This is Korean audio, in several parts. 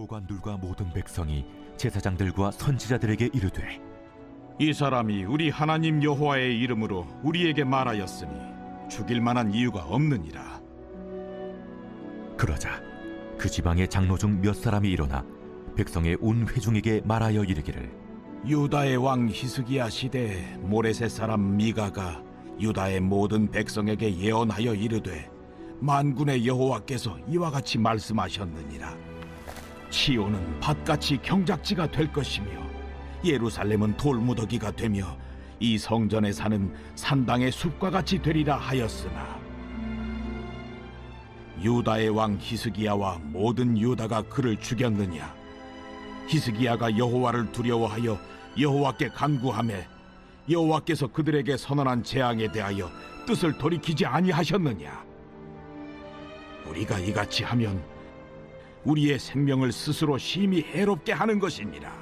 고관들과 모든 백성이 제사장들과 선지자들에게 이르되, 이 사람이 우리 하나님 여호와의 이름으로 우리에게 말하였으니 죽일 만한 이유가 없느니라. 그러자 그 지방의 장로 중 몇 사람이 일어나 백성의 온 회중에게 말하여 이르기를, 유다의 왕 히스기야 시대에 모레셋 사람 미가가 유다의 모든 백성에게 예언하여 이르되, 만군의 여호와께서 이와 같이 말씀하셨느니라. 시온은 밭같이 경작지가 될 것이며 예루살렘은 돌무더기가 되며 이 성전에 사는 산당의 숲과 같이 되리라 하였으나, 유다의 왕 히스기야와 모든 유다가 그를 죽였느냐? 히스기야가 여호와를 두려워하여 여호와께 간구하매 여호와께서 그들에게 선언한 재앙에 대하여 뜻을 돌이키지 아니하셨느냐? 우리가 이같이 하면 우리의 생명을 스스로 심히 해롭게 하는 것이니라.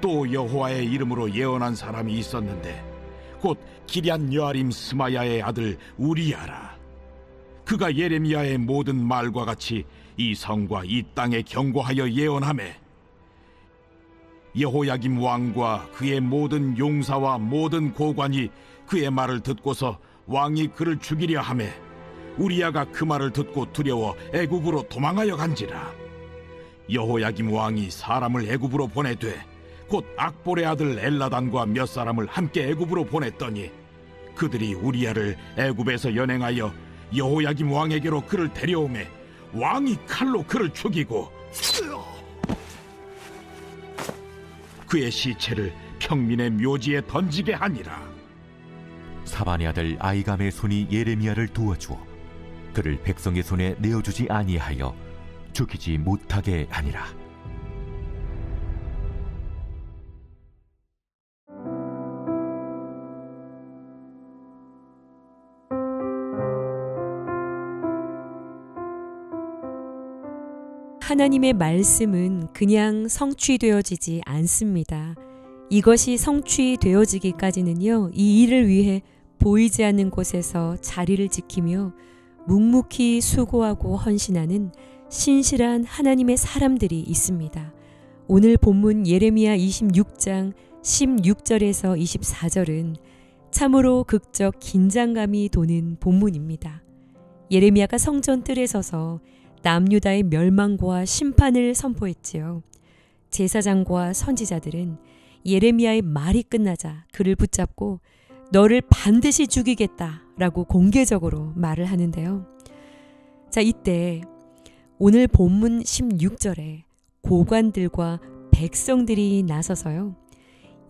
또 여호와의 이름으로 예언한 사람이 있었는데 곧 기럇 여아림 스마야의 아들 우리야라. 그가 예레미야의 모든 말과 같이 이 성과 이 땅에 경고하여 예언하매, 여호야김 왕과 그의 모든 용사와 모든 고관이 그의 말을 듣고서 왕이 그를 죽이려 하매 우리야가 그 말을 듣고 두려워 애굽으로 도망하여 간지라. 여호야김 왕이 사람을 애굽으로 보내되 곧 악볼의 아들 엘라단과 몇 사람을 함께 애굽으로 보냈더니 그들이 우리야를 애굽에서 연행하여 여호야김 왕에게로 그를 데려오매 왕이 칼로 그를 죽이고 그의 시체를 평민의 묘지에 던지게 하니라. 사반의 아들 아이감의 손이 예레미야를 도와주어 그를 백성의 손에 내어주지 아니하여 죽이지 못하게 하니라. 하나님의 말씀은 그냥 성취되어지지 않습니다. 이것이 성취되어지기까지는요, 이 일을 위해 보이지 않는 곳에서 자리를 지키며 묵묵히 수고하고 헌신하는 신실한 하나님의 사람들이 있습니다. 오늘 본문 예레미야 26장 16절에서 24절은 참으로 극적 긴장감이 도는 본문입니다. 예레미야가 성전 뜰에 서서 남유다의 멸망과 심판을 선포했지요. 제사장과 선지자들은 예레미야의 말이 끝나자 그를 붙잡고 너를 반드시 죽이겠다라고 공개적으로 말을 하는데요. 자, 이때 오늘 본문 16절에 고관들과 백성들이 나서서요,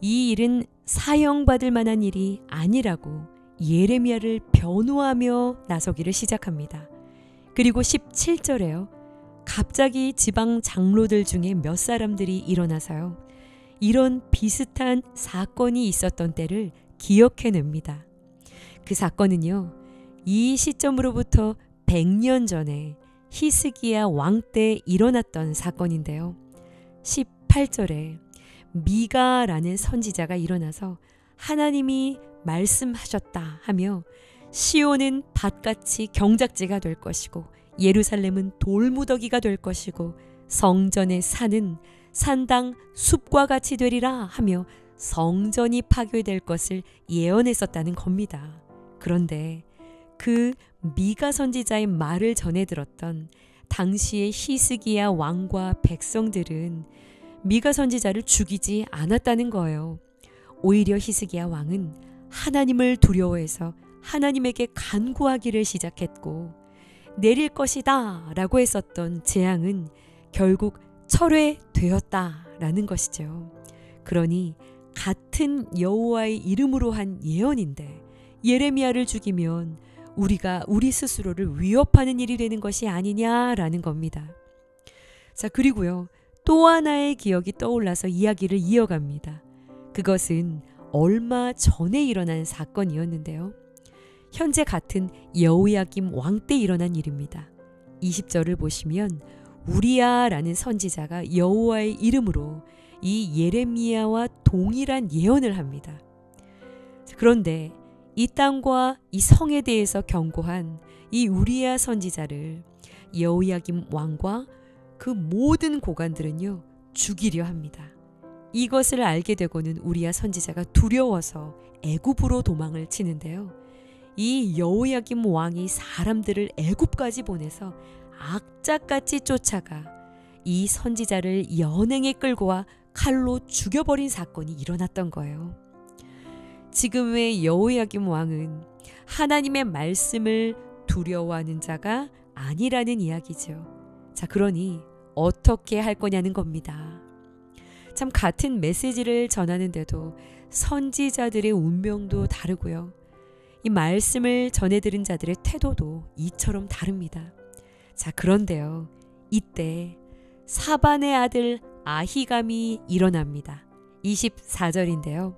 이 일은 사형받을 만한 일이 아니라고 예레미야를 변호하며 나서기를 시작합니다. 그리고 17절에요. 갑자기 지방 장로들 중에 몇 사람들이 일어나서요, 이런 비슷한 사건이 있었던 때를 기억해냅니다. 그 사건은요, 이 시점으로부터 100년 전에 히스기야 왕 때 일어났던 사건인데요. 18절에 미가라는 선지자가 일어나서 하나님이 말씀하셨다 하며 시온은 밭같이 경작지가 될 것이고 예루살렘은 돌무더기가 될 것이고 성전의 산은 산당 숲과 같이 되리라 하며 성전이 파괴될 것을 예언했었다는 겁니다. 그런데 그 미가 선지자의 말을 전해 들었던 당시의 히스기야 왕과 백성들은 미가 선지자를 죽이지 않았다는 거예요. 오히려 히스기야 왕은 하나님을 두려워해서 하나님에게 간구하기를 시작했고, 내릴 것이다 라고 했었던 재앙은 결국 철회되었다라는 것이죠. 그러니 같은 여호와의 이름으로 한 예언인데 예레미야를 죽이면 우리가 우리 스스로를 위협하는 일이 되는 것이 아니냐라는 겁니다. 자, 그리고요, 또 하나의 기억이 떠올라서 이야기를 이어갑니다. 그것은 얼마 전에 일어난 사건이었는데요. 현재 같은 여호야김 왕 때 일어난 일입니다. 20절을 보시면 우리야라는 선지자가 여호와의 이름으로 이 예레미야와 동일한 예언을 합니다. 그런데 이 땅과 이 성에 대해서 경고한 이 우리야 선지자를 여호야김 왕과 그 모든 고관들은요 죽이려 합니다. 이것을 알게 되고는 우리야 선지자가 두려워서 애굽으로 도망을 치는데요. 이 여호야김 왕이 사람들을 애굽까지 보내서 악착같이 쫓아가 이 선지자를 연행에 끌고 와 칼로 죽여버린 사건이 일어났던 거예요. 지금의 여호야김 왕은 하나님의 말씀을 두려워하는 자가 아니라는 이야기죠. 자, 그러니 어떻게 할 거냐는 겁니다. 참 같은 메시지를 전하는데도 선지자들의 운명도 다르고요. 이 말씀을 전해들은 자들의 태도도 이처럼 다릅니다. 자, 그런데요. 이때 사반의 아들 아히감이 일어납니다. 24절인데요.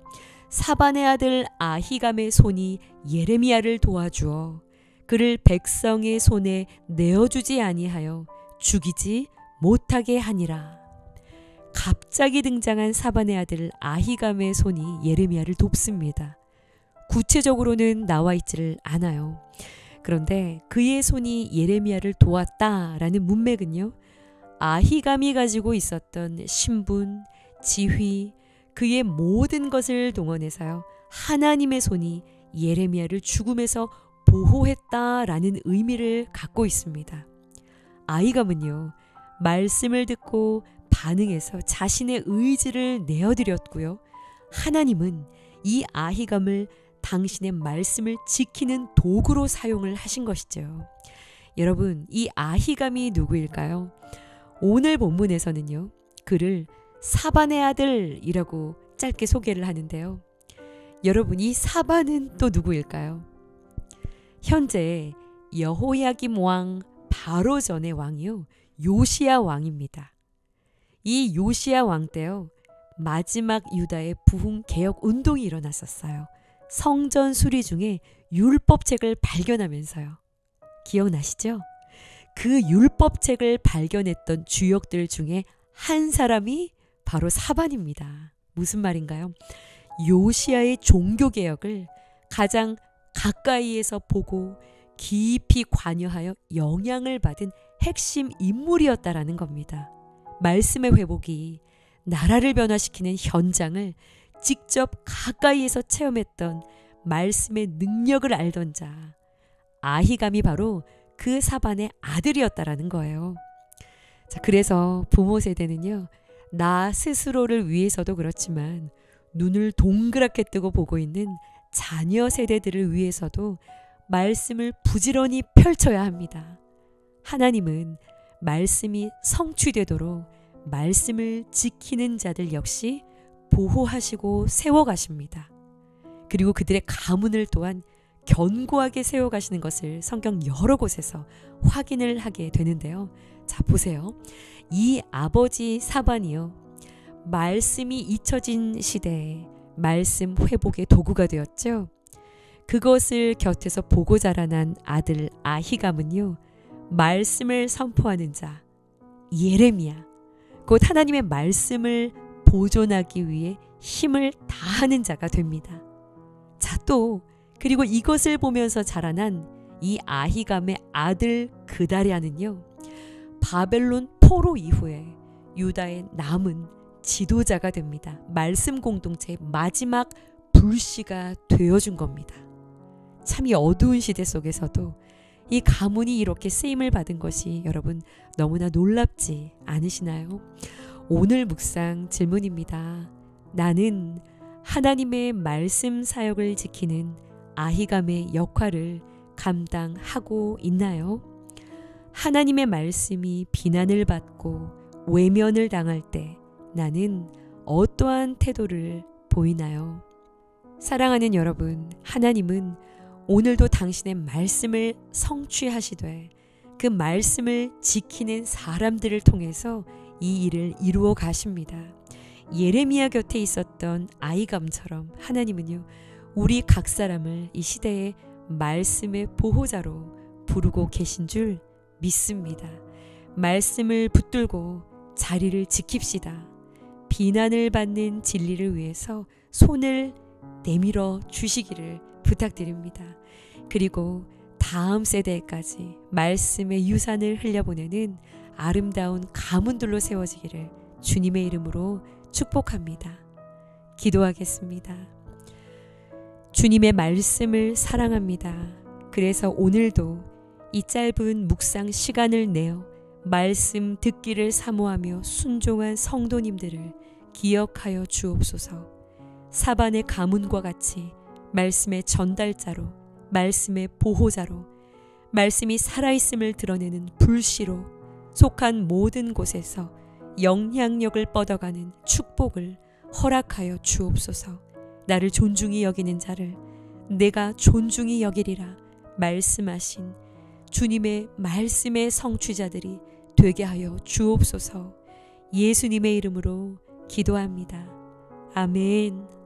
사반의 아들 아히감의 손이 예레미야를 도와주어 그를 백성의 손에 내어주지 아니하여 죽이지 못하게 하니라. 갑자기 등장한 사반의 아들 아히감의 손이 예레미야를 돕습니다. 구체적으로는 나와 있지를 않아요. 그런데 그의 손이 예레미야를 도왔다라는 문맥은요. 아히감이 가지고 있었던 신분, 지휘, 그의 모든 것을 동원해서요. 하나님의 손이 예레미야를 죽음에서 보호했다라는 의미를 갖고 있습니다. 아히감은요. 말씀을 듣고 반응해서 자신의 의지를 내어드렸고요. 하나님은 이 아히감을 당신의 말씀을 지키는 도구로 사용을 하신 것이죠. 여러분, 이 아히감이 누구일까요? 오늘 본문에서는요. 그를 사반의 아들이라고 짧게 소개를 하는데요. 여러분, 이 사반은 또 누구일까요? 현재 여호야김 왕 바로 전의 왕이요. 요시야 왕입니다. 이 요시야 왕 때요. 마지막 유다의 부흥 개혁 운동이 일어났었어요. 성전 수리 중에 율법책을 발견하면서요. 기억나시죠? 그 율법책을 발견했던 주역들 중에 한 사람이 바로 사반입니다. 무슨 말인가요? 요시야의 종교개혁을 가장 가까이에서 보고 깊이 관여하여 영향을 받은 핵심 인물이었다라는 겁니다. 말씀의 회복이 나라를 변화시키는 현장을 직접 가까이에서 체험했던 말씀의 능력을 알던 자 아히감이 바로 그 사반의 아들이었다라는 거예요. 자, 그래서 부모 세대는요. 나 스스로를 위해서도 그렇지만 눈을 동그랗게 뜨고 보고 있는 자녀 세대들을 위해서도 말씀을 부지런히 펼쳐야 합니다. 하나님은 말씀이 성취되도록 말씀을 지키는 자들 역시 보호하시고 세워가십니다. 그리고 그들의 가문을 또한 견고하게 세워가시는 것을 성경 여러 곳에서 확인을 하게 되는데요. 자, 보세요. 이 아버지 사반이요. 말씀이 잊혀진 시대에 말씀 회복의 도구가 되었죠. 그것을 곁에서 보고 자라난 아들 아히감은요. 말씀을 선포하는 자 예레미야, 곧 하나님의 말씀을 보존하기 위해 힘을 다하는 자가 됩니다. 자, 또 그리고 이것을 보면서 자라난 이 아히감의 아들 그다랴는요. 바벨론 포로 이후에 유다의 남은 지도자가 됩니다. 말씀 공동체의 마지막 불씨가 되어준 겁니다. 참 이 어두운 시대 속에서도 이 가문이 이렇게 쓰임을 받은 것이 여러분 너무나 놀랍지 않으시나요? 오늘 묵상 질문입니다. 나는 하나님의 말씀 사역을 지키는 아히감의 역할을 감당하고 있나요? 하나님의 말씀이 비난을 받고 외면을 당할 때 나는 어떠한 태도를 보이나요? 사랑하는 여러분, 하나님은 오늘도 당신의 말씀을 성취하시되 그 말씀을 지키는 사람들을 통해서 이 일을 이루어 가십니다. 예레미야 곁에 있었던 아히감처럼 하나님은요, 우리 각 사람을 이 시대의 말씀의 보호자로 부르고 계신 줄 믿습니다. 말씀을 붙들고 자리를 지킵시다. 비난을 받는 진리를 위해서 손을 내밀어 주시기를 부탁드립니다. 그리고 다음 세대까지 말씀의 유산을 흘려보내는 아름다운 가문들로 세워지기를 주님의 이름으로 축복합니다. 기도하겠습니다. 주님의 말씀을 사랑합니다. 그래서 오늘도 이 짧은 묵상 시간을 내어 말씀 듣기를 사모하며 순종한 성도님들을 기억하여 주옵소서. 사반의 가문과 같이 말씀의 전달자로, 말씀의 보호자로, 말씀이 살아있음을 드러내는 불씨로 속한 모든 곳에서 영향력을 뻗어가는 축복을 허락하여 주옵소서. 나를 존중히 여기는 자를 내가 존중히 여기리라 말씀하신 주님의 말씀의 성취자들이 되게 하여 주옵소서. 예수님의 이름으로 기도합니다. 아멘.